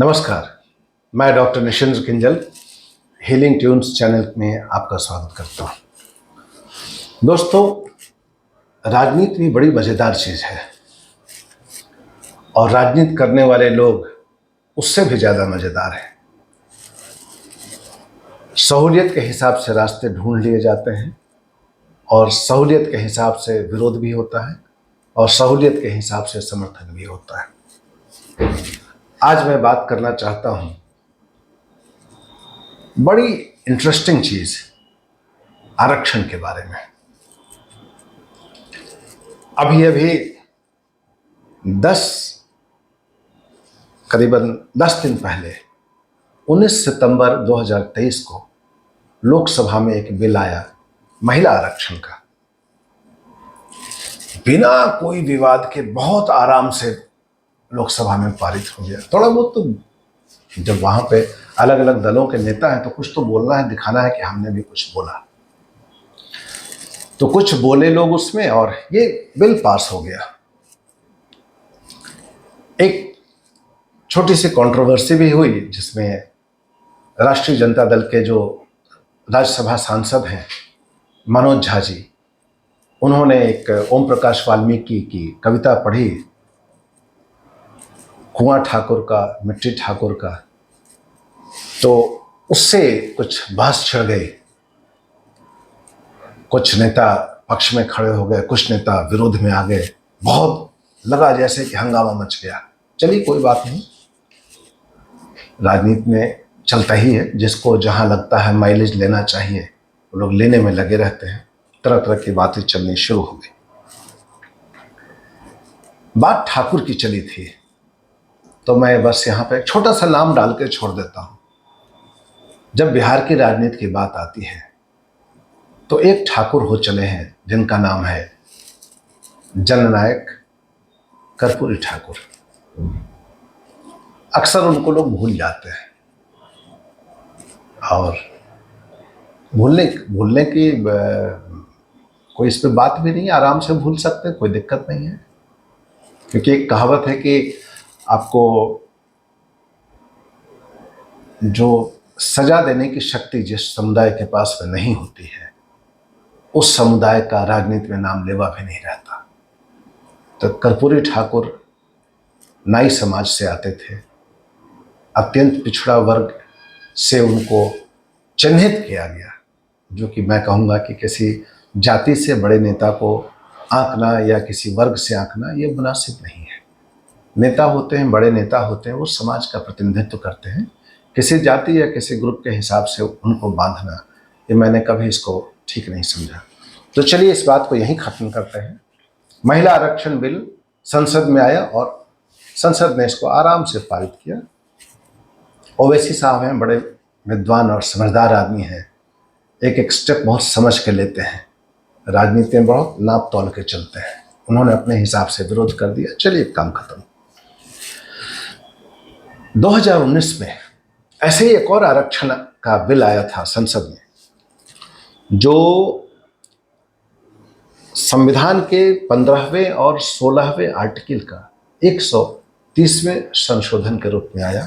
नमस्कार, मैं doctor Nishind Kinjal healing tunes channel में आपका स्वागत करता हूँ। दोस्तों, राजनीति भी बड़ी मज़ेदार चीज़ है और राजनीति करने वाले लोग उससे भी ज़्यादा मज़ेदार हैं। सहूलियत के हिसाब से रास्ते ढूंढ लिए जाते हैं और सहूलियत के हिसाब से विरोध भी होता है और सहूलियत के हिसाब से समर्थन भी होता है। आज मैं बात करना चाहता हूँ बड़ी इंटरेस्टिंग चीज़, आरक्षण के बारे में। अभी करीबन 10 दिन पहले 19 सितंबर 2023 को लोकसभा में एक बिल आया महिला आरक्षण का। बिना कोई विवाद के बहुत आराम से लोकसभा में पारित हो गया। थोड़ा बहुत तो जब वहां पे अलग अलग दलों के नेता हैं तो कुछ तो बोलना है, दिखाना है कि हमने भी कुछ बोला, तो कुछ बोले लोग उसमें और ये बिल पास हो गया। एक छोटी सी कंट्रोवर्सी भी हुई जिसमें राष्ट्रीय जनता दल के जो राज्यसभा सांसद हैं मनोज झा जी, उन्होंने एक ओम प्रकाश वाल्मीकि की कविता पढ़ी, कुआं ठाकुर का मिट्टी ठाकुर का, तो उससे कुछ बहस छिड़ गई। कुछ नेता पक्ष में खड़े हो गए, कुछ नेता विरोध में आ गए। बहुत लगा जैसे कि हंगामा मच गया। चलिए कोई बात नहीं, राजनीति में चलता ही है। जिसको जहां लगता है माइलेज लेना चाहिए वो लोग लेने में लगे रहते हैं। तरह तरह की बातें चलनी शुरू हो गई। बात ठाकुर की चली थी तो मैं बस यहाँ पे एक छोटा सा नाम डाल के छोड़ देता हूँ। जब बिहार की राजनीति की बात आती है तो एक ठाकुर हो चले हैं जिनका नाम है जननायक कर्पूरी ठाकुर। अक्सर उनको लोग भूल जाते हैं और भूलने की कोई इस पे बात भी नहीं है, आराम से भूल सकते हैं, कोई दिक्कत नहीं है। क्योंकि एक कहावत है कि आपको जो सजा देने की शक्ति जिस समुदाय के पास में नहीं होती है उस समुदाय का राजनीति में नाम लेवा भी नहीं रहता। तो कर्पूरी ठाकुर नाई समाज से आते थे। अत्यंत पिछड़ा वर्ग से उनको चिन्हित किया गया, जो कि मैं कहूँगा कि किसी जाति से बड़े नेता को आंकना या किसी वर्ग से आंकना ये मुनासिब नहीं है। नेता होते हैं, बड़े नेता होते हैं, वो समाज का प्रतिनिधित्व करते हैं। किसी जाति या किसी ग्रुप के हिसाब से उनको बांधना, ये मैंने कभी इसको ठीक नहीं समझा। तो चलिए इस बात को यहीं खत्म करते हैं। महिला आरक्षण बिल संसद में आया और संसद ने इसको आराम से पारित किया। ओवैसी साहब हैं, बड़े विद्वान और समझदार आदमी हैं, एक एक स्टेप बहुत समझ के लेते हैं, राजनीति में बहुत नाप तोल के चलते हैं। उन्होंने अपने हिसाब से विरोध कर दिया। चलिए काम खत्म। 2019 में ऐसे ही एक और आरक्षण का बिल आया था संसद में, जो संविधान के 15वें और 16वें आर्टिकल का 130वें संशोधन के रूप में आया,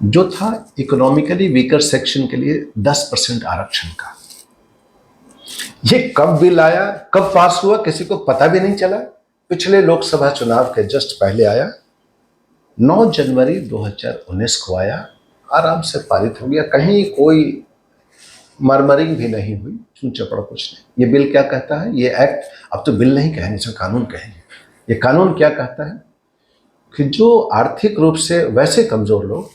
जो था इकोनॉमिकली वीकर सेक्शन के लिए 10% आरक्षण का। ये कब बिल आया, कब पास हुआ, किसी को पता भी नहीं चला। पिछले लोकसभा चुनाव के जस्ट पहले आया, 9 जनवरी 2019 को आया, आराम से पारित हो गया। कहीं कोई मरमरिंग भी नहीं हुई, चूं चपड़ कुछ नहीं। ये बिल क्या कहता है, ये एक्ट, अब तो बिल नहीं कहेंगे, इसे कानून कहेंगे। ये कानून क्या कहता है कि जो आर्थिक रूप से वैसे कमजोर लोग,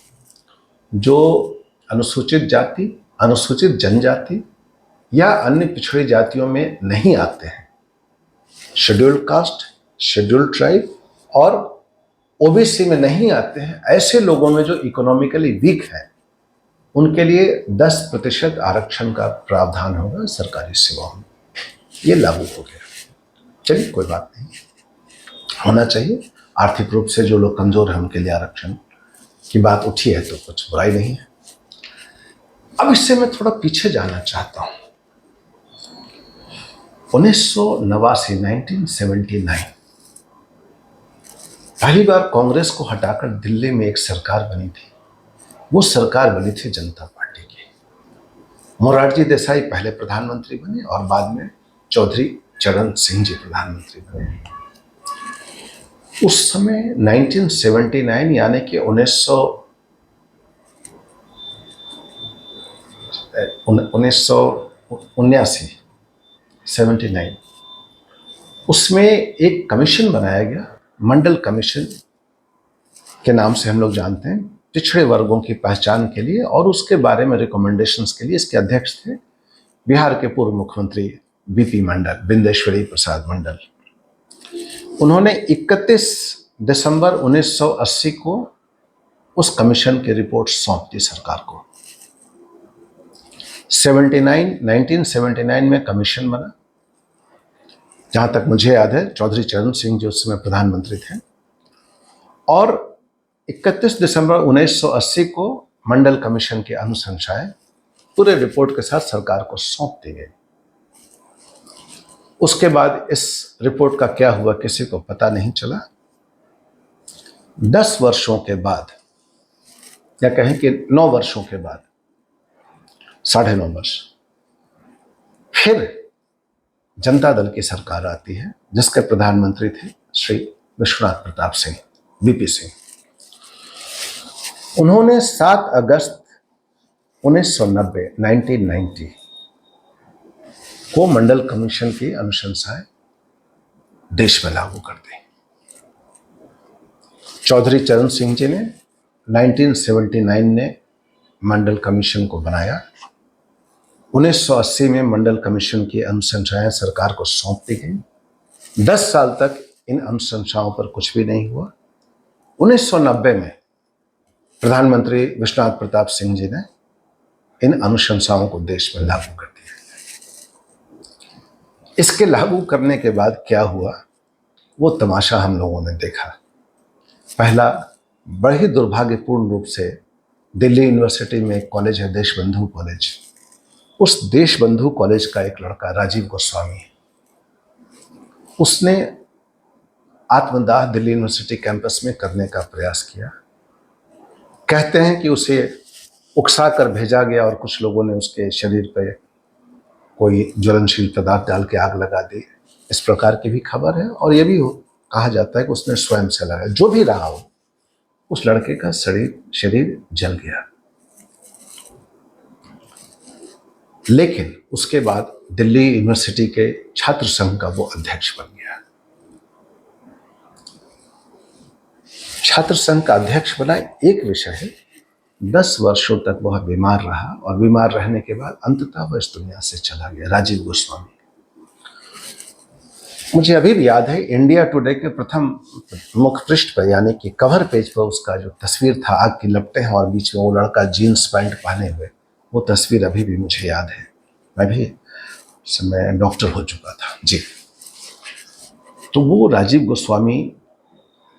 जो अनुसूचित जाति, अनुसूचित जनजाति या अन्य पिछड़ी जातियों में नहीं आते हैं, शेड्यूल्ड कास्ट, शेड्यूल्ड ट्राइब और ओबीसी में नहीं आते हैं, ऐसे लोगों में जो इकोनॉमिकली वीक है, उनके लिए 10% आरक्षण का प्रावधान होगा सरकारी सेवाओं में। ये लागू हो गया। चलिए कोई बात नहीं, होना चाहिए। आर्थिक रूप से जो लोग कमजोर हैं उनके लिए आरक्षण की बात उठी है तो कुछ बुराई नहीं है। अब इससे मैं थोड़ा पीछे जाना चाहता हूं। 1989 1979 पहली बार कांग्रेस को हटाकर दिल्ली में एक सरकार बनी थी। वो सरकार बनी थी जनता पार्टी की। मोरारजी देसाई पहले प्रधानमंत्री बने और बाद में चौधरी चरण सिंह जी प्रधानमंत्री बने। उस समय 1979 यानी कि 1979 उसमें एक कमीशन बनाया गया, मंडल कमीशन के नाम से हम लोग जानते हैं, पिछड़े वर्गों की पहचान के लिए, और उसके बारे में रिकमेंडेशंस के लिए इसके अध्यक्ष थे बिहार के पूर्व मुख्यमंत्री बीपी मंडल, बिंदेश्वरी प्रसाद मंडल। उन्होंने 31 दिसंबर 1980 को उस कमीशन की रिपोर्ट सौंप दी सरकार को। 1979 में कमीशन बना। जहां तक मुझे याद है चौधरी चरण सिंह जी उस समय प्रधानमंत्री थे, और 31 दिसंबर 1980 को मंडल कमीशन की अनुशंसाएं पूरे रिपोर्ट के साथ सरकार को सौंप दी गई। उसके बाद इस रिपोर्ट का क्या हुआ किसी को पता नहीं चला। 10 वर्षों के बाद, या कहें कि 9 वर्षों के बाद, 9.5 वर्ष, फिर जनता दल की सरकार आती है जिसके प्रधानमंत्री थे श्री विश्वनाथ प्रताप सिंह, वीपी सिंह। उन्होंने 7 अगस्त 1990 को मंडल कमीशन की अनुशंसाएं देश में लागू कर दी। चौधरी चरण सिंह जी ने 1979 में मंडल कमीशन को बनाया। 1980 में मंडल कमीशन की अनुशंसाएं सरकार को सौंप दी गई। 10 साल तक इन अनुशंसाओं पर कुछ भी नहीं हुआ। 1990 में प्रधानमंत्री विश्वनाथ प्रताप सिंह जी ने इन अनुशंसाओं को देश में लागू कर दिया। इसके लागू करने के बाद क्या हुआ वो तमाशा हम लोगों ने देखा। पहला, बड़े ही दुर्भाग्यपूर्ण रूप से दिल्ली यूनिवर्सिटी में एक कॉलेज है, देशबंधु कॉलेज। उस देशबंधु कॉलेज का एक लड़का राजीव गोस्वामी, उसने आत्मदाह दिल्ली यूनिवर्सिटी कैंपस में करने का प्रयास किया। कहते हैं कि उसे उकसा कर भेजा गया और कुछ लोगों ने उसके शरीर पर कोई ज्वलनशील पदार्थ डाल के आग लगा दी, इस प्रकार की भी खबर है। और यह भी कहा जाता है कि उसने स्वयं से लगाया। जो भी रहा हो, उस लड़के का शरीर जल गया। लेकिन उसके बाद दिल्ली यूनिवर्सिटी के छात्र संघ का वो अध्यक्ष बन गया। छात्र संघ का अध्यक्ष बना, एक विषय है। 10 वर्षों तक वह बीमार रहा, और बीमार रहने के बाद अंततः वह इस दुनिया से चला गया, राजीव गोस्वामी। मुझे अभी भी याद है, इंडिया टुडे के प्रथम मुख पृष्ठ पर यानी कि कवर पेज पर उसका जो तस्वीर था, आग की लपटें हैं और बीच में वो लड़का जीन्स पैंट पहने हुए, वो तस्वीर अभी भी मुझे याद है। मैं भी उस समय डॉक्टर हो चुका था जी। तो वो राजीव गोस्वामी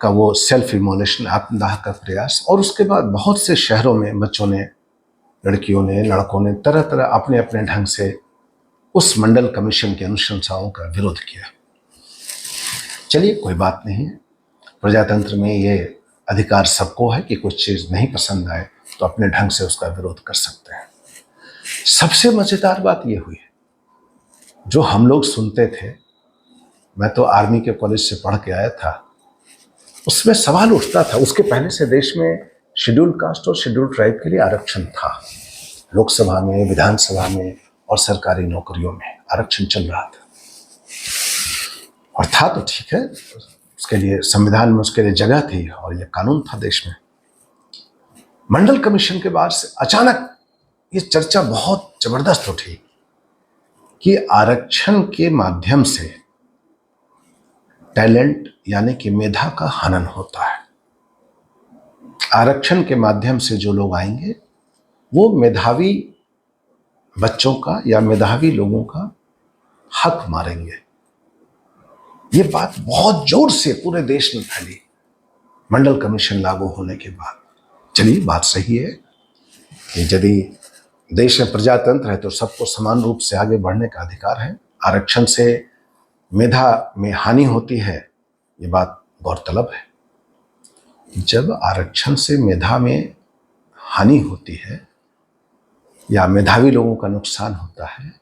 का वो सेल्फ इमोलेशन, आत्मदाह का प्रयास, और उसके बाद बहुत से शहरों में बच्चों ने, लड़कियों ने, लड़कों ने तरह तरह अपने अपने ढंग से उस मंडल कमीशन की अनुशंसाओं का विरोध किया। चलिए, कोई बात नहीं, प्रजातंत्र में ये अधिकार सबको है कि कुछ चीज़ नहीं पसंद आए तो अपने ढंग से उसका विरोध कर सकते हैं। सबसे मज़ेदार बात ये हुई, जो हम लोग सुनते थे, मैं तो आर्मी के कॉलेज से पढ़ के आया था, उसमें सवाल उठता था। उसके पहले से देश में शेड्यूल कास्ट और शेड्यूल ट्राइब के लिए आरक्षण था। लोकसभा में, विधानसभा में और सरकारी नौकरियों में आरक्षण चल रहा था, और था तो ठीक है, उसके लिए संविधान में उसके लिए जगह थी और यह कानून था देश में। मंडल कमीशन के बाद से अचानक ये चर्चा बहुत जबरदस्त उठी कि आरक्षण के माध्यम से टैलेंट यानी कि मेधा का हनन होता है। आरक्षण के माध्यम से जो लोग आएंगे वो मेधावी बच्चों का या मेधावी लोगों का हक मारेंगे। ये बात बहुत जोर से पूरे देश में फैली मंडल कमीशन लागू होने के बाद। चलिए, बात सही है कि यदि देश में प्रजातंत्र है तो सबको समान रूप से आगे बढ़ने का अधिकार है। आरक्षण से मेधा में हानि होती है, ये बात गौरतलब है। जब आरक्षण से मेधा में हानि होती है या मेधावी लोगों का नुकसान होता है,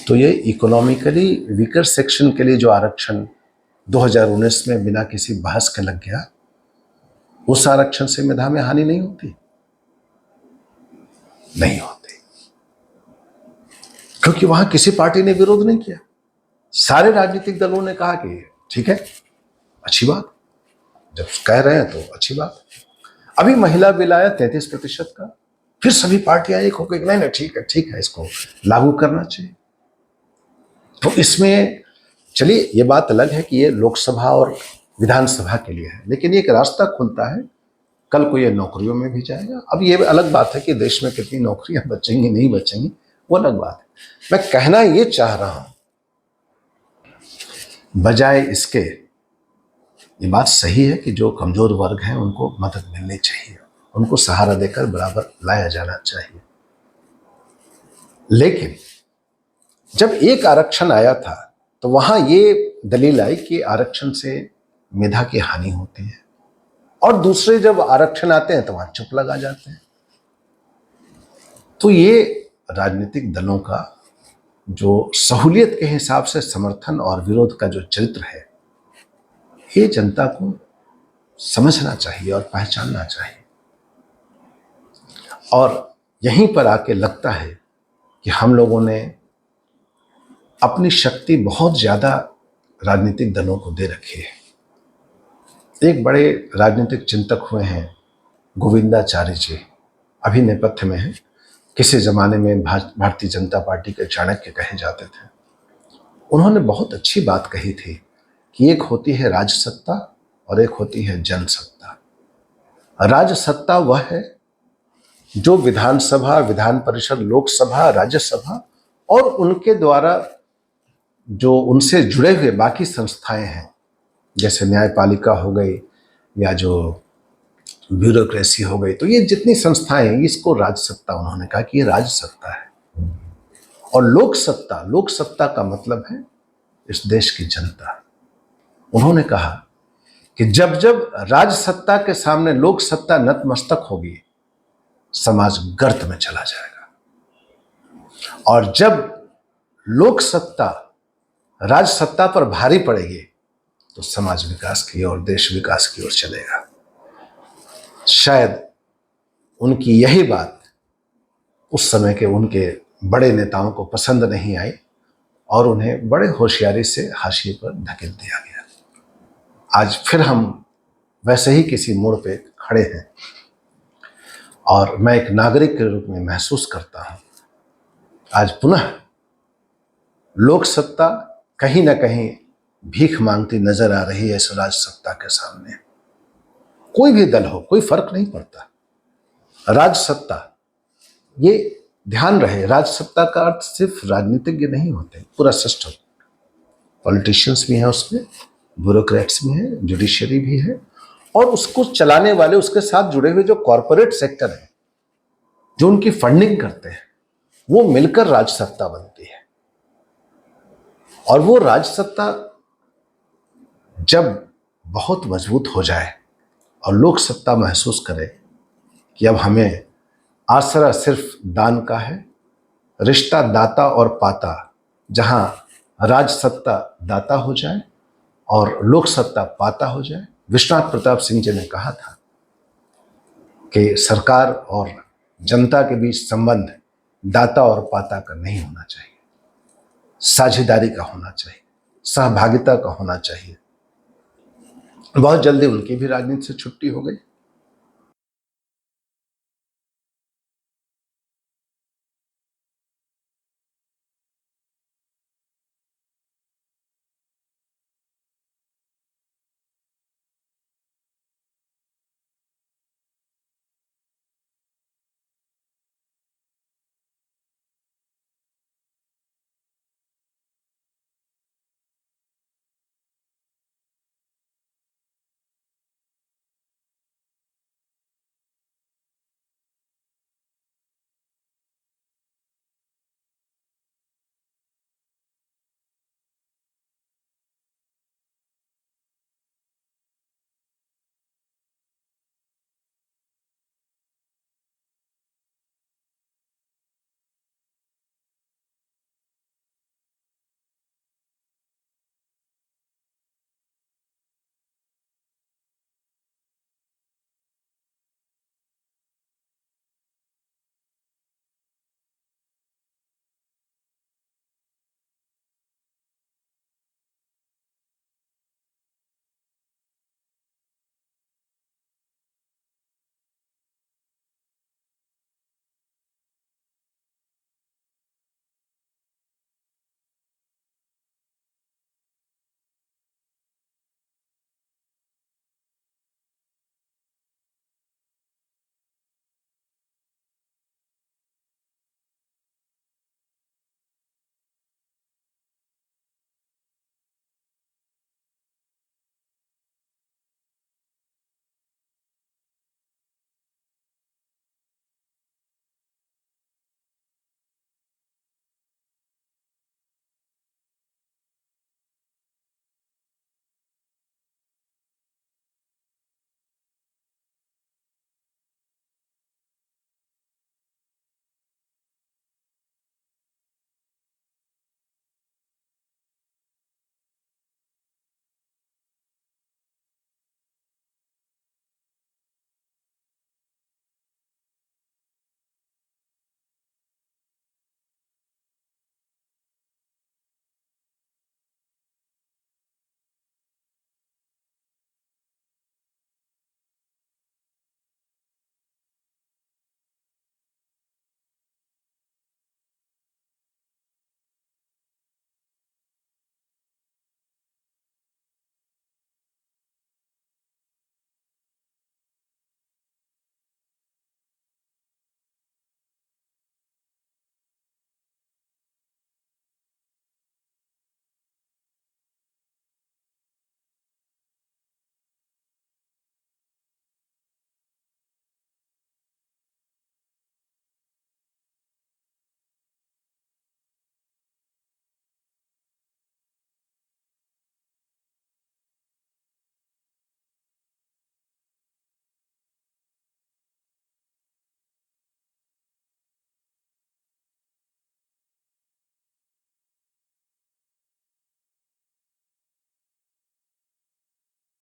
तो ये इकोनॉमिकली वीकर सेक्शन के लिए जो आरक्षण 2019 में बिना किसी बहस के लग गया, उस आरक्षण से मेधा में हानि नहीं होती, नहीं होती, क्योंकि वहां किसी पार्टी ने विरोध नहीं किया। सारे राजनीतिक दलों ने कहा कि ठीक है, अच्छी बात, जब कह रहे हैं तो अच्छी बात। अभी महिला बिल आया 33% का, फिर सभी पार्टियां एक होकर नहीं ठीक है, इसको लागू करना चाहिए। तो इसमें चलिए, ये बात अलग है कि ये लोकसभा और विधानसभा के लिए है, लेकिन ये एक रास्ता खुलता है, कल को ये नौकरियों में भी जाएगा। अब ये अलग बात है कि देश में कितनी नौकरियां बचेंगी नहीं बचेंगी, वो अलग बात है। मैं कहना ये चाह रहा हूं, बजाय इसके, ये बात सही है कि जो कमजोर वर्ग हैं उनको मदद मिलनी चाहिए, उनको सहारा देकर बराबर लाया जाना चाहिए। लेकिन जब एक आरक्षण आया था तो वहां ये दलील आई कि आरक्षण से मेधा की हानि होती है, और दूसरे जब आरक्षण आते हैं तो वहां चुप लगा जाते हैं। तो ये राजनीतिक दलों का जो सहूलियत के हिसाब से समर्थन और विरोध का जो चरित्र है, ये जनता को समझना चाहिए और पहचानना चाहिए। और यहीं पर आके लगता है कि हम लोगों ने अपनी शक्ति बहुत ज्यादा राजनीतिक दलों को दे रखी है। एक बड़े राजनीतिक चिंतक हुए हैं गोविंदाचार्य जी, अभी नेपथ्य में है, किसी जमाने में भारतीय जनता पार्टी के चाणक्य कहे जाते थे। उन्होंने बहुत अच्छी बात कही थी कि एक होती है राजसत्ता और एक होती है जनसत्ता। राजसत्ता वह है जो विधानसभा, विधान परिषद, लोकसभा, राज्यसभा और उनके द्वारा जो उनसे जुड़े हुए बाकी संस्थाएं हैं, जैसे न्यायपालिका हो गई या जो ब्यूरोक्रेसी हो गई, तो ये जितनी संस्थाएं हैं, इसको राजसत्ता उन्होंने कहा कि ये राजसत्ता है। और लोकसत्ता, लोकसत्ता का मतलब है इस देश की जनता। उन्होंने कहा कि जब जब राजसत्ता के सामने लोकसत्ता नतमस्तक होगी, समाज गर्त में चला जाएगा, और जब लोकसत्ता राजसत्ता पर भारी पड़ेगी तो समाज विकास की ओर, देश विकास की ओर चलेगा। शायद उनकी यही बात उस समय के उनके बड़े नेताओं को पसंद नहीं आई और उन्हें बड़े होशियारी से हाशिए पर धकेल दिया गया। आज फिर हम वैसे ही किसी मोड़ पे खड़े हैं, और मैं एक नागरिक के रूप में महसूस करता हूं, आज पुनः लोकसत्ता कहीं ना कहीं भीख मांगती नजर आ रही है इस राजसत्ता के सामने। कोई भी दल हो, कोई फर्क नहीं पड़ता। राजसत्ता, ये ध्यान रहे, राजसत्ता का अर्थ सिर्फ राजनीतिज्ञ नहीं होते, पूरा सिस्टम, पॉलिटिशियंस भी हैं उसमें, ब्यूरोक्रेट्स भी हैं, जुडिशरी भी है, और उसको चलाने वाले, उसके साथ जुड़े हुए जो कॉरपोरेट सेक्टर है, जो उनकी फंडिंग करते हैं, वो मिलकर राजसत्ता बनती है। और वो राजसत्ता जब बहुत मजबूत हो जाए और लोक सत्ता महसूस करे कि अब हमें आसरा सिर्फ दान का है, रिश्ता दाता और पाता, जहां राजसत्ता दाता हो जाए और लोक सत्ता पाता हो जाए। विश्वनाथ प्रताप सिंह जी ने कहा था कि सरकार और जनता के बीच संबंध दाता और पाता का नहीं होना चाहिए, साझेदारी का होना चाहिए, सहभागिता का होना चाहिए। बहुत जल्दी उनकी भी राजनीति से छुट्टी हो गई।